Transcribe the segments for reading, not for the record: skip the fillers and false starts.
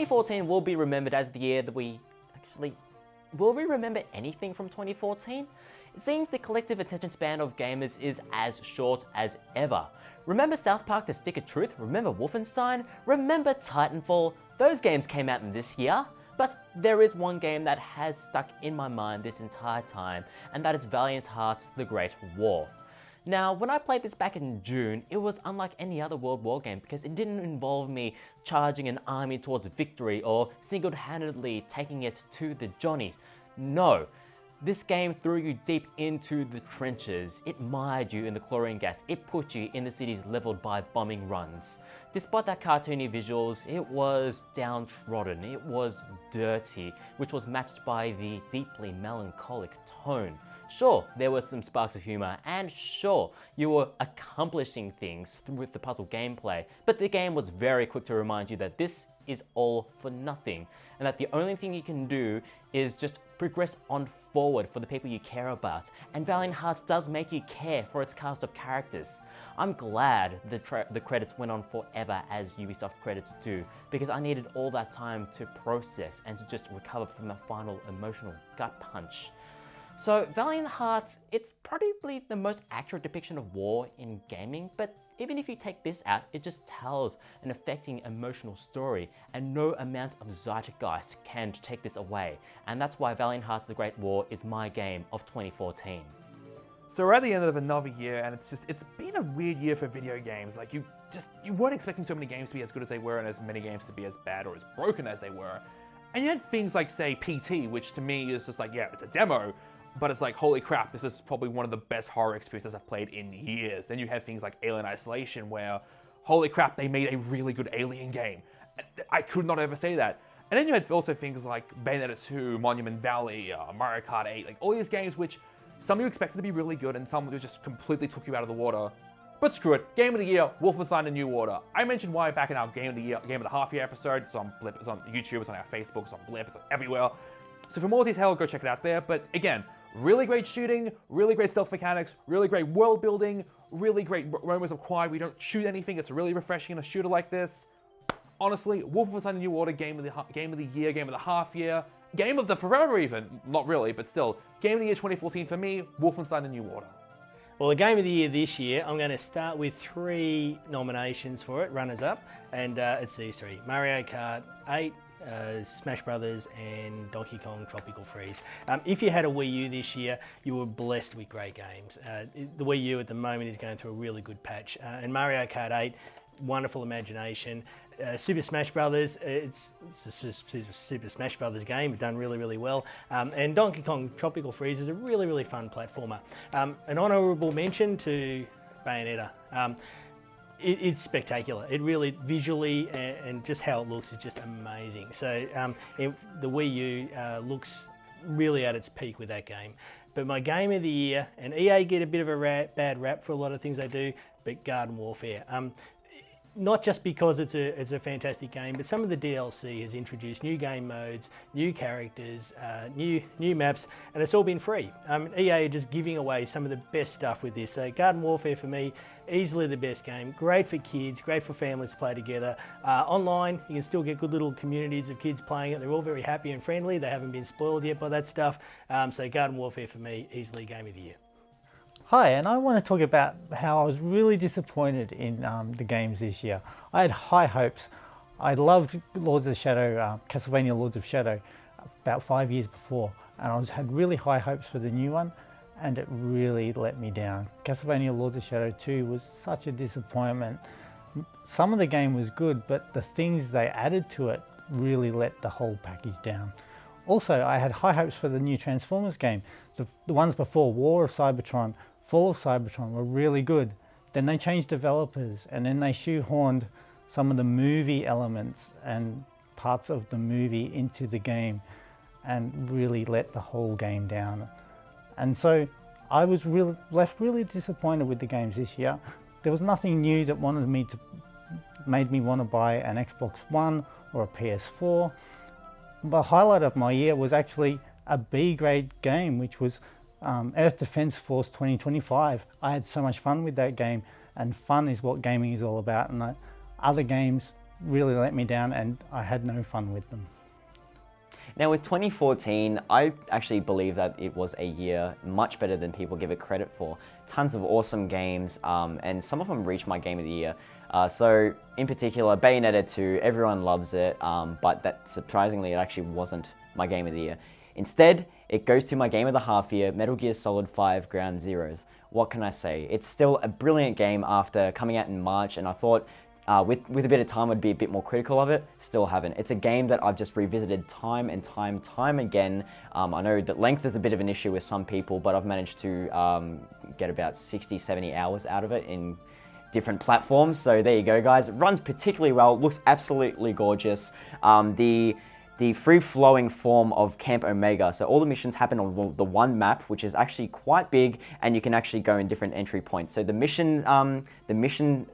2014 will be remembered as the year that will we remember anything from 2014? It seems the collective attention span of gamers is as short as ever. Remember South Park: The Stick of Truth? Remember Wolfenstein? Remember Titanfall? Those games came out in this year. But there is one game that has stuck in my mind this entire time, and that is Valiant Hearts: The Great War. Now, when I played this back in June, it was unlike any other World War game because it didn't involve me charging an army towards victory or single-handedly taking it to the Johnnies. No. This game threw you deep into the trenches. It mired you in the chlorine gas. It put you in the cities leveled by bombing runs. Despite that cartoony visuals, it was downtrodden. It was dirty, which was matched by the deeply melancholic tone. Sure, there were some sparks of humor, and sure, you were accomplishing things with the puzzle gameplay, but the game was very quick to remind you that this is all for nothing, and that the only thing you can do is just progress on forward for the people you care about. And Valiant Hearts does make you care for its cast of characters. I'm glad the credits went on forever as Ubisoft credits do, because I needed all that time to process and to just recover from the final emotional gut punch. So Valiant Hearts, it's probably the most accurate depiction of war in gaming, but even if you take this out, it just tells an affecting emotional story, and no amount of zeitgeist can take this away. And that's why Valiant Hearts: The Great War is my game of 2014. So we're at the end of another year, and it's been a weird year for video games. Like you weren't expecting so many games to be as good as they were, and as many games to be as bad or as broken as they were. And you had things like, say, PT, which to me is just like, yeah, it's a demo, but it's like, holy crap, this is probably one of the best horror experiences I've played in years. Then you have things like Alien Isolation, where, holy crap, they made a really good Alien game. I could not ever say that. And then you had also things like Bayonetta 2, Monument Valley, Mario Kart 8, like all these games which some you expected to be really good and some just completely took you out of the water. But screw it, Game of the Year, Wolfenstein: The New Order. I mentioned why back in our Game of the Year, Game of the Half Year episode. It's on Blip, it's on YouTube, it's on our Facebook, it's on Blip, it's everywhere. So for more detail, go check it out there. But again, really great shooting, really great stealth mechanics, really great world building, really great moments of quiet. We don't shoot anything. It's really refreshing in a shooter like this. Honestly, Wolfenstein: The New Order, Game of the Year, Game of the Half Year, Game of the Forever even. Not really, but still. Game of the Year 2014 for me, Wolfenstein: The New Order. Well, the Game of the Year this year, I'm going to start with 3 nominations for it, runners-up, and it's these 3. Mario Kart 8, Smash Brothers, and Donkey Kong Tropical Freeze. If you had a Wii U this year, you were blessed with great games. The Wii U at the moment is going through a really good patch, and Mario Kart 8, wonderful imagination. Super Smash Brothers, it's a Super Smash Brothers game, done really, really well. And Donkey Kong Tropical Freeze is a really, really fun platformer. An honourable mention to Bayonetta. It's spectacular. It really, visually and just how it looks is just amazing. So the Wii U looks really at its peak with that game. But my Game of the Year, and EA get a bit of a bad rap for a lot of things they do, but Garden Warfare. Not just because it's a fantastic game, but some of the DLC has introduced new game modes, new characters, new maps, and it's all been free. EA are just giving away some of the best stuff with this. So Garden Warfare for me, easily the best game. Great for kids, great for families to play together. Online, you can still get good little communities of kids playing it. They're all very happy and friendly. They haven't been spoiled yet by that stuff. So Garden Warfare for me, easily Game of the Year. Hi, and I want to talk about how I was really disappointed in the games this year. I had high hopes. I loved Lords of Shadow, Castlevania Lords of Shadow about 5 years before, and I had really high hopes for the new one, and it really let me down. Castlevania Lords of Shadow 2 was such a disappointment. Some of the game was good, but the things they added to it really let the whole package down. Also, I had high hopes for the new Transformers game. The ones before, War of Cybertron, Fall of Cybertron, were really good. Then they changed developers, and then they shoehorned some of the movie elements and parts of the movie into the game and really let the whole game down. And so I was left really disappointed with the games this year. There was nothing new that made me want to buy an Xbox One or a PS4. The highlight of my year was actually a B-grade game, which was Earth Defense Force 2025. I had so much fun with that game, and fun is what gaming is all about, and other games really let me down, and I had no fun with them. Now with 2014, I actually believe that it was a year much better than people give it credit for. Tons of awesome games, and some of them reached my Game of the Year. So in particular, Bayonetta 2, everyone loves it, but that surprisingly it actually wasn't my Game of the Year. Instead, it goes to my Game of the Half Year, Metal Gear Solid 5 Ground Zeroes. What can I say? It's still a brilliant game after coming out in March, and I thought with a bit of time I'd be a bit more critical of it. Still haven't. It's a game that I've just revisited time and time again. I know that length is a bit of an issue with some people, but I've managed to get about 60, 70 hours out of it in different platforms. So there you go, guys. It runs particularly well, looks absolutely gorgeous. The free-flowing form of Camp Omega. So all the missions happen on the one map, which is actually quite big, and you can actually go in different entry points. So the mission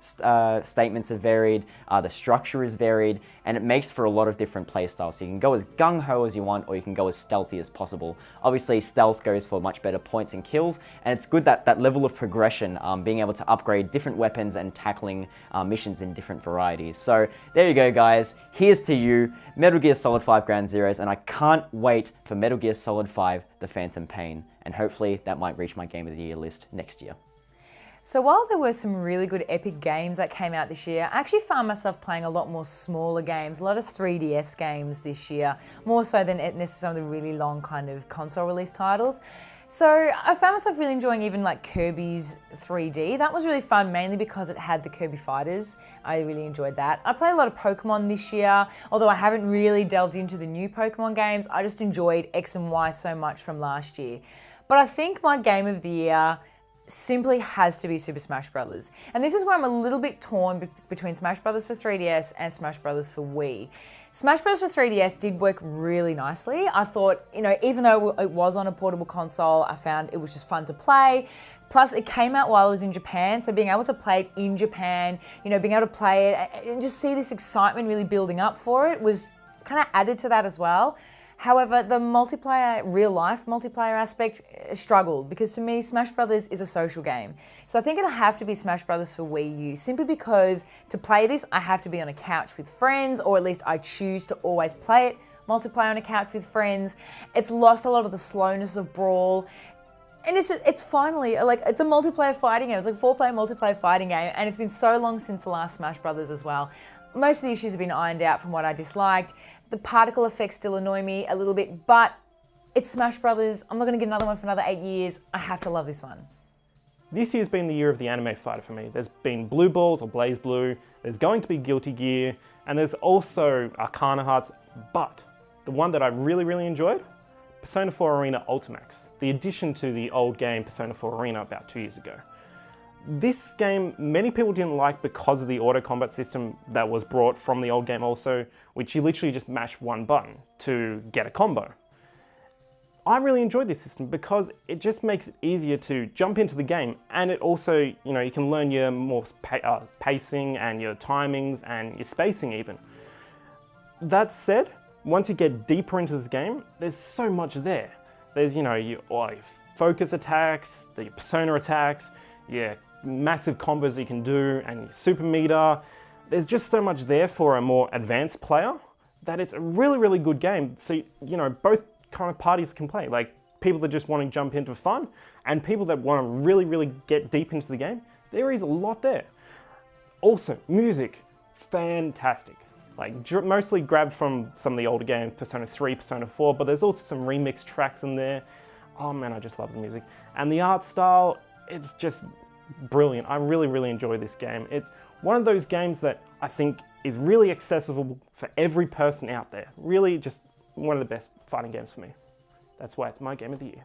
statements are varied, the structure is varied, and it makes for a lot of different play styles. So you can go as gung-ho as you want, or you can go as stealthy as possible. Obviously, stealth goes for much better points and kills, and it's good that level of progression, being able to upgrade different weapons and tackling missions in different varieties. So there you go, guys. Here's to you, Metal Gear Solid 5 Ground Zeroes, and I can't wait for Metal Gear Solid 5 The Phantom Pain, and hopefully that might reach my Game of the Year list next year. So while there were some really good epic games that came out this year, I actually found myself playing a lot more smaller games, a lot of 3DS games this year, more so than necessarily some of the really long kind of console release titles. So I found myself really enjoying even like Kirby's 3D. That was really fun, mainly because it had the Kirby Fighters. I really enjoyed that. I played a lot of Pokemon this year, although I haven't really delved into the new Pokemon games. I just enjoyed X and Y so much from last year. But I think my Game of the Year simply has to be Super Smash Bros. And this is where I'm a little bit torn between Smash Bros. For 3DS and Smash Bros. For Wii. Smash Bros. For 3DS did work really nicely. I thought, even though it was on a portable console, I found it was just fun to play. Plus, it came out while I was in Japan, so being able to play it in Japan, being able to play it and just see this excitement really building up for it was kind of added to that as well. However, the multiplayer, real-life multiplayer aspect struggled because to me, Smash Brothers is a social game. So I think it'll have to be Smash Brothers for Wii U, simply because to play this, I have to be on a couch with friends, or at least I choose to always play it multiplayer on a couch with friends. It's lost a lot of the slowness of Brawl. And it's finally, it's a multiplayer fighting game. It's like a 4-player multiplayer fighting game, and it's been so long since the last Smash Brothers as well. Most of the issues have been ironed out from what I disliked. The particle effects still annoy me a little bit, but it's Smash Brothers. I'm not going to get another one for another 8 years. I have to love this one. This year's been the year of the anime fighter for me. There's been Blue Balls or Blaze Blue, there's going to be Guilty Gear, and there's also Arcana Hearts, but the one that I really enjoyed, Persona 4 Arena Ultimax, the addition to the old game Persona 4 Arena about 2 years ago. This game, many people didn't like because of the auto combat system that was brought from the old game also, which you literally just mash one button to get a combo. I really enjoyed this system because it just makes it easier to jump into the game, and it also, you can learn your more pacing and your timings and your spacing even. That said, once you get deeper into this game, there's so much there. There's, your focus attacks, the persona attacks, your massive combos you can do, and your super meter. There's just so much there for a more advanced player that it's a really good game. So, both kind of parties can play. Like people that just want to jump into fun and people that want to really get deep into the game. There is a lot there. Also, music, fantastic. Like mostly grabbed from some of the older games, Persona 3, Persona 4, but there's also some remix tracks in there. Oh man, I just love the music. And the art style, it's just brilliant. I really enjoy this game. It's one of those games that I think is really accessible for every person out there. Really just one of the best fighting games for me. That's why it's my Game of the Year.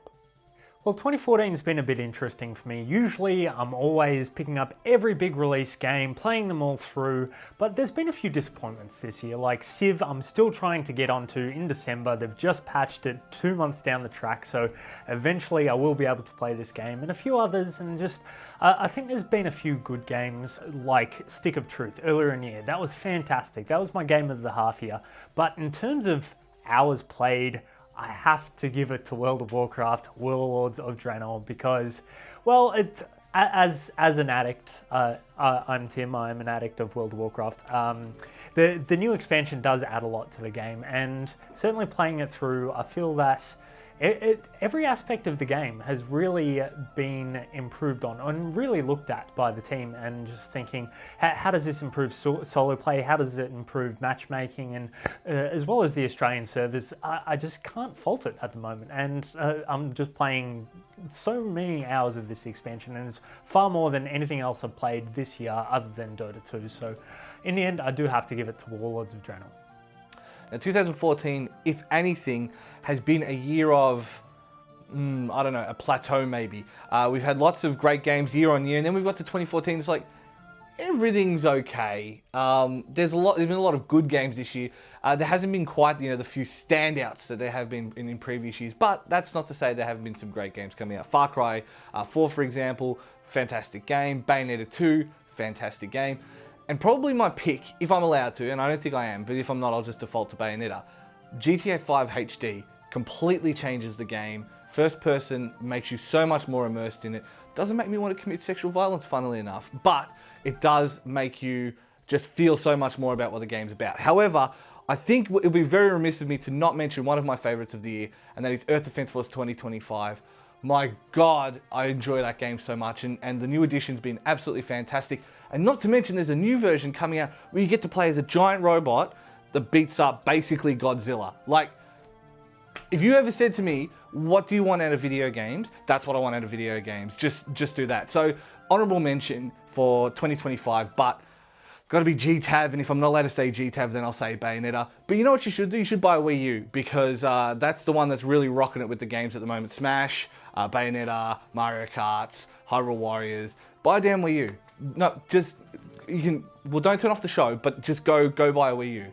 Well, 2014 has been a bit interesting for me. Usually I'm always picking up every big release game, playing them all through, but there's been a few disappointments this year. Like Civ, I'm still trying to get onto in December. They've just patched it 2 months down the track, so eventually I will be able to play this game, and a few others, and just I think there's been a few good games like Stick of Truth earlier in the year. That was fantastic. That was my game of the half year. But in terms of hours played, I have to give it to World of Warcraft, Warlords of Draenor, because, well, it's, as an addict, I'm Tim, I'm an addict of World of Warcraft. the new expansion does add a lot to the game, and certainly playing it through, I feel that every aspect of the game has really been improved on and really looked at by the team, and just thinking, how does this improve solo play? How does it improve matchmaking? And as well as the Australian servers, I just can't fault it at the moment. And I'm just playing so many hours of this expansion, and it's far more than anything else I've played this year other than Dota 2. So in the end, I do have to give it to Warlords of Draenor. Now, 2014, if anything, has been a year of, I don't know, a plateau maybe. We've had lots of great games year on year, and then we've got to 2014, it's like, everything's okay. There's been a lot of good games this year. There hasn't been quite, the few standouts that there have been in previous years, but that's not to say there haven't been some great games coming out. Far Cry 4, for example, fantastic game. Bayonetta 2, fantastic game. And probably my pick, if I'm allowed to, and I don't think I am, but if I'm not, I'll just default to Bayonetta. GTA 5 HD completely changes the game. First person makes you so much more immersed in it. Doesn't make me want to commit sexual violence, funnily enough, but it does make you just feel so much more about what the game's about. However, I think it would be very remiss of me to not mention one of my favorites of the year, and that is Earth Defense Force 2025. My God, I enjoy that game so much, and the new edition's been absolutely fantastic. And not to mention, there's a new version coming out where you get to play as a giant robot that beats up basically Godzilla. Like, if you ever said to me, what do you want out of video games? That's what I want out of video games. Just do that. So, honorable mention for 2025, but got to be GTAV, and if I'm not allowed to say GTAV, then I'll say Bayonetta. But you know what you should do? You should buy a Wii U, because that's the one that's really rocking it with the games at the moment. Smash, Bayonetta, Mario Kart, Hyrule Warriors. Buy a damn Wii U. No, just, well, don't turn off the show, but just go buy a Wii U.